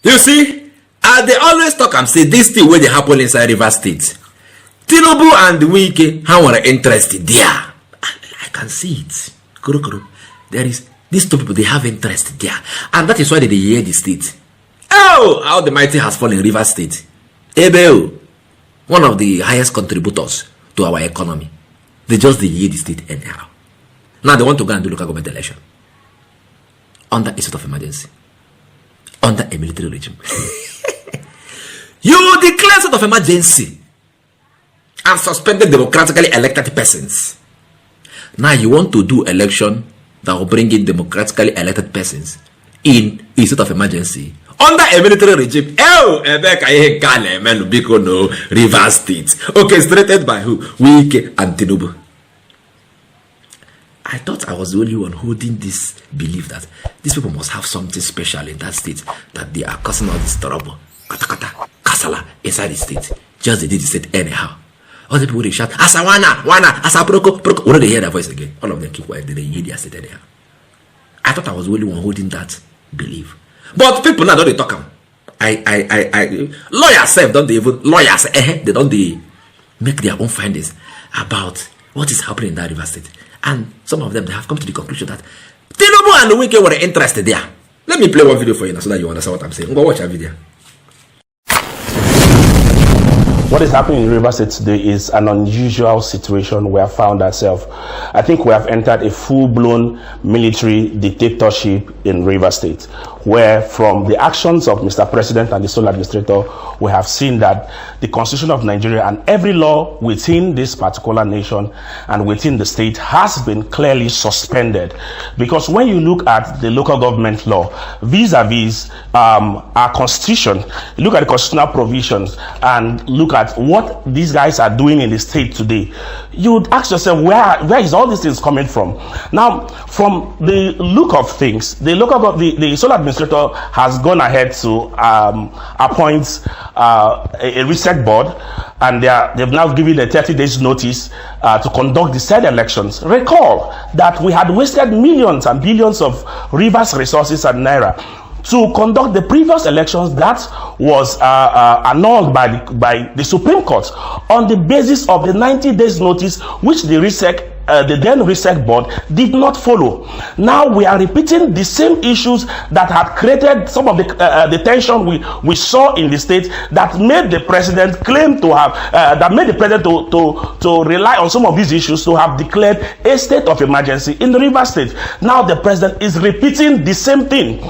You see, they always talk and say this thing where they happen inside River State. Tinubu and Wike, how are interested there? I can see it. There is these two people, they have interest there. And that is why they hear the state. Oh, how the mighty has fallen in River State. Ebeo, one of the highest contributors to our economy. They just hear the state anyhow. Now they want to go and do local government election. Under a state of emergency. Under a military regime. You declare state of emergency and suspended democratically elected persons. Now you want to do election that will bring in democratically elected persons in a state of emergency under a military regime. Oh, no, River State. Orchestrated by who? Wike and Tinubu. I thought I was the only one holding this belief that these people must have something special in that state, that they are causing all this trouble. Kata, kasala inside the state. Just they did the state anyhow. All the people they shout, Asawana, Wana, Asaproko, Proko. When they hear their voice again, all of them keep quiet. They hear their state anyhow. I thought I was the only one holding that belief. But people now don't they talk. Lawyers say don't they even lawyers they don't they make their own findings about what is happening in that River State. And some of them they have come to the conclusion that Tinubu and Wike were interested there. Let me play one video for you now so that you understand what I'm saying. Go watch a video. What is happening in River State today is an unusual situation we have found ourselves. I think we have entered a full-blown military dictatorship in River State, where from the actions of Mr. President and the sole administrator, we have seen that the Constitution of Nigeria and every law within this particular nation and within the state has been clearly suspended. Because when you look at the local government law, vis-a-vis our Constitution, look at the constitutional provisions and look at what these guys are doing in the state today, you would ask yourself, where is all these things coming from? Now, from the look of things, the sole administrator has gone ahead to appoint a reset board, and they've now given a 30 days notice to conduct the said elections. Recall that we had wasted millions and billions of rivers resources and naira to conduct the previous elections that was annulled by the Supreme Court on the basis of the 90 days notice which the then RISEC board did not follow. Now we are repeating the same issues that had created some of the tension we saw in the state that made the president claim to have that made the president to rely on some of these issues to have declared a state of emergency in the River State. Now the president is repeating the same thing.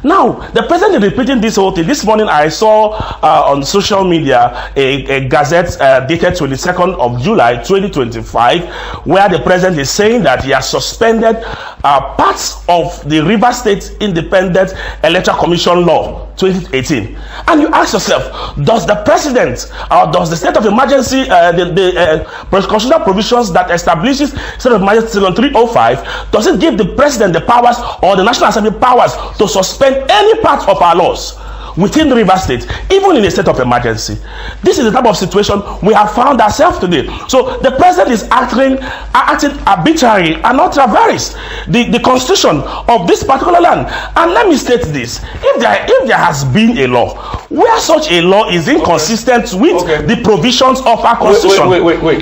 Now, the president is repeating this whole thing. This morning, I saw on social media a gazette dated 22nd of July 2025, where the president is saying that he has suspended parts of the River State Independent Electoral Commission Law 2018. And you ask yourself, does the president or does the state of emergency, the constitutional provisions that establishes state of emergency section 305, does it give the president the powers or the National Assembly powers to suspend any part of our laws within the River State, even in a state of emergency? This is the type of situation we have found ourselves today. So the president is acting arbitrary and not traverse the constitution of this particular land. And let me state this: if there has been a law where such a law is inconsistent with the provisions of our constitution,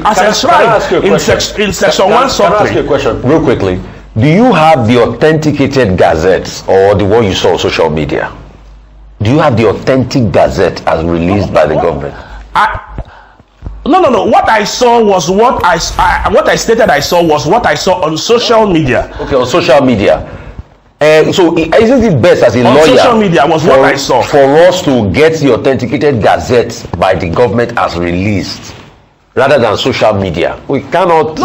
as enshrined in section 1 sub 3. Can I ask you a question real quickly? Do you have the authenticated gazettes or the one you saw on social media? Do you have the authentic gazette as released by the government? No. What I saw was what I stated I saw was what I saw on social media. Okay, on social media. So isn't it best as a lawyer? On social media was what I saw. For us to get the authenticated gazette by the government as released, rather than social media. We cannot.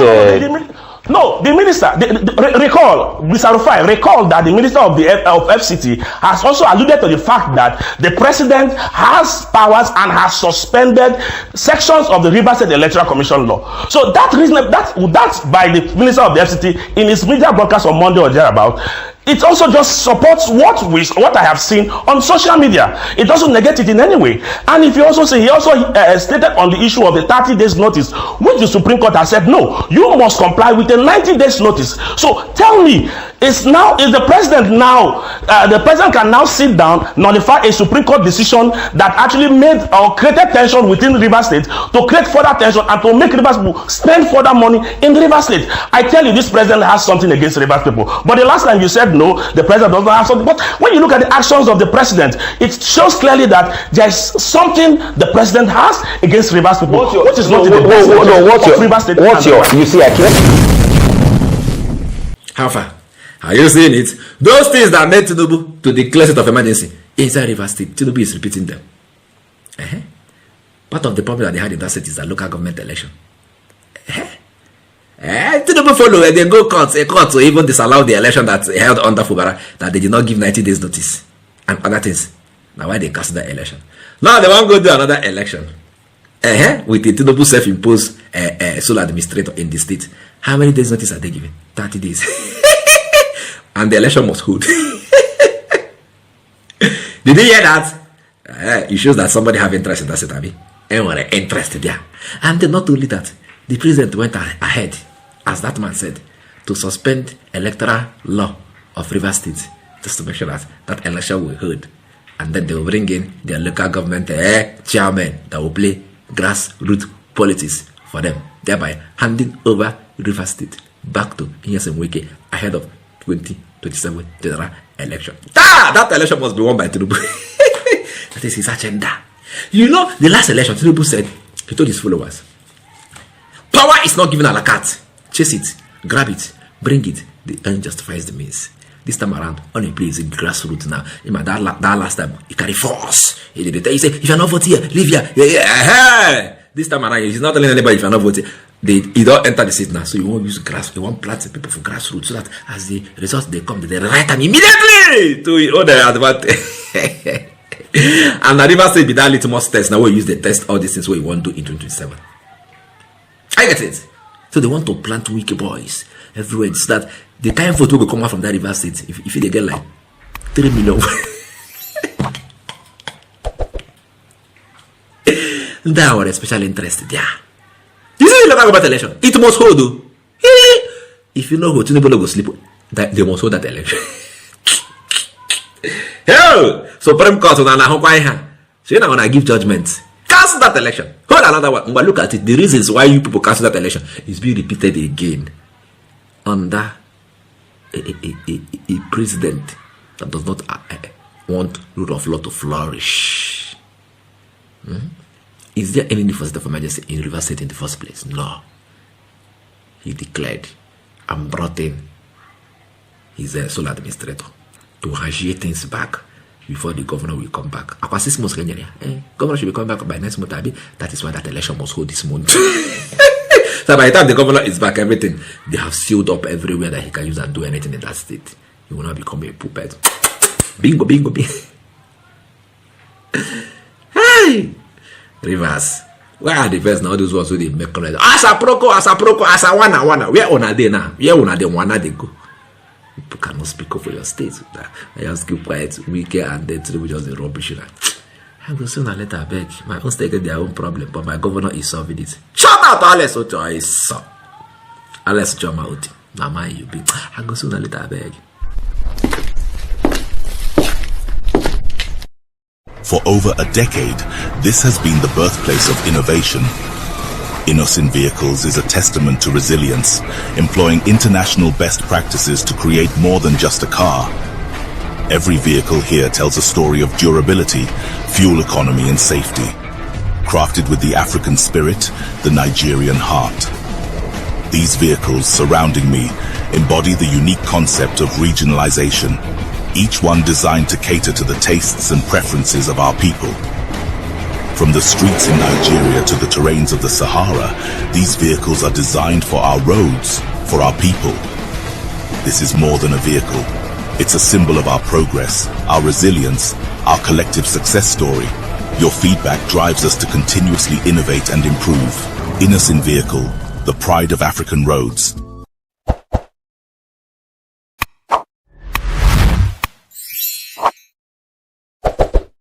No, the minister, recall, Mr. Rufai, recall that the minister of FCT has also alluded to the fact that the president has powers and has suspended sections of the River State Electoral Commission law. So that reason, that by the minister of the FCT in his media broadcast on Monday or thereabout, it also just supports what I have seen on social media. It doesn't negate it in any way. And if you also say, he also stated on the issue of the 30 days notice, which the Supreme Court has said, no, you must comply with a 90 days notice. So tell me, is the president can now sit down, nullify a Supreme Court decision that actually made or created tension within Rivers State to create further tension and to make Rivers people spend further money in Rivers State? I tell you, this president has something against Rivers people. But the last time you said no, the president does not have something. But when you look at the actions of the president, it shows clearly that there is something the president has against Rivers people, which is not in the best interest of Rivers State. You see, I can't. How far? Are you seeing it? Those things that made Tinubu to declare state of emergency inside Rivers State, Tinubu is repeating them. Part of the problem that they had in that state is the local government election. Tinubu follow and they go court to even disallow the election that held under Fubara, that they did not give 90 days notice and other things. Now why they cast that election? Now they want to go do another election. With the Tinubu self-imposed sole administrator in the state. How many days notice are they giving? 30 days. And the election was hold. Did you hear that? It shows that somebody have interest in that state, Abi. Anyone interested there. And then not only that, the president went ahead, as that man said, to suspend electoral law of Rivers State, just to make sure that that election will hold. And then they will bring in their local government chairman that will play grassroots politics for them, thereby handing over Rivers State back to Nyesom Wike ahead of 2027 general election. That election must be won by Tinubu. That is his agenda. You know, the last election, Tinubu said, he told his followers, power is not given a la carte. Chase it, grab it, bring it. The end justifies the means. This time around, all he plays is grassroots now. That last time, he carry force. He say, if you're not voting here, leave here. This time around, he's not telling anybody if you're not voting. He don't enter the seat now, so you won't use grass. You won't plant people for grassroots, so that as the results they come, they write them immediately to your own advantage. And I never say be that little more test. Now we use the test all these things what you want to do in 2027. I get it. So they want to plant weak boys everywhere, so that the kind of vote will come out from that Rivers State if they get like 3 million. That was a special interest there. You see the about election, it must hold though. If you know who Tinubu go sleep, that they must hold that election. Hell, Supreme Court so now you're not gonna give judgment. Cancel that election. Hold another one. But look at it. The reasons why you people cancel that election is being repeated again under a president that does not want rule of law to flourish. Is there any need for state of emergency in Rivers State in the first place? No. He declared and brought in his sole administrator to hagiate things back before the governor will come back. After 6 months, governor should be coming back by next month. That is why that election must hold this month. So by the time the governor is back, everything, they have sealed up everywhere that he can use and do anything in that state. He will not become a puppet. Bingo, bingo, bingo. Hey! Rivers. Where are the best now? Those ones who they make correct. Asa wana. Where on are they now? Where on are they? One they go. People cannot speak up for your state. I just keep quiet, weak and then we just the rubbish. I go soon and let her beg. My own state get their own problem, but my governor is solving it. Shut up, Alex Ocho. Alex Ocho Mauti. Now my you be. I go soon and let her beg. For over a decade, this has been the birthplace of innovation. Innocent Vehicles is a testament to resilience, employing international best practices to create more than just a car. Every vehicle here tells a story of durability, fuel economy and safety. Crafted with the African spirit, the Nigerian heart. These vehicles surrounding me embody the unique concept of regionalization, each one designed to cater to the tastes and preferences of our people. From the streets in Nigeria to the terrains of the Sahara, these vehicles are designed for our roads, for our people. This is more than a vehicle. It's a symbol of our progress, our resilience, our collective success story. Your feedback drives us to continuously innovate and improve. Innocent Vehicle, the pride of African roads.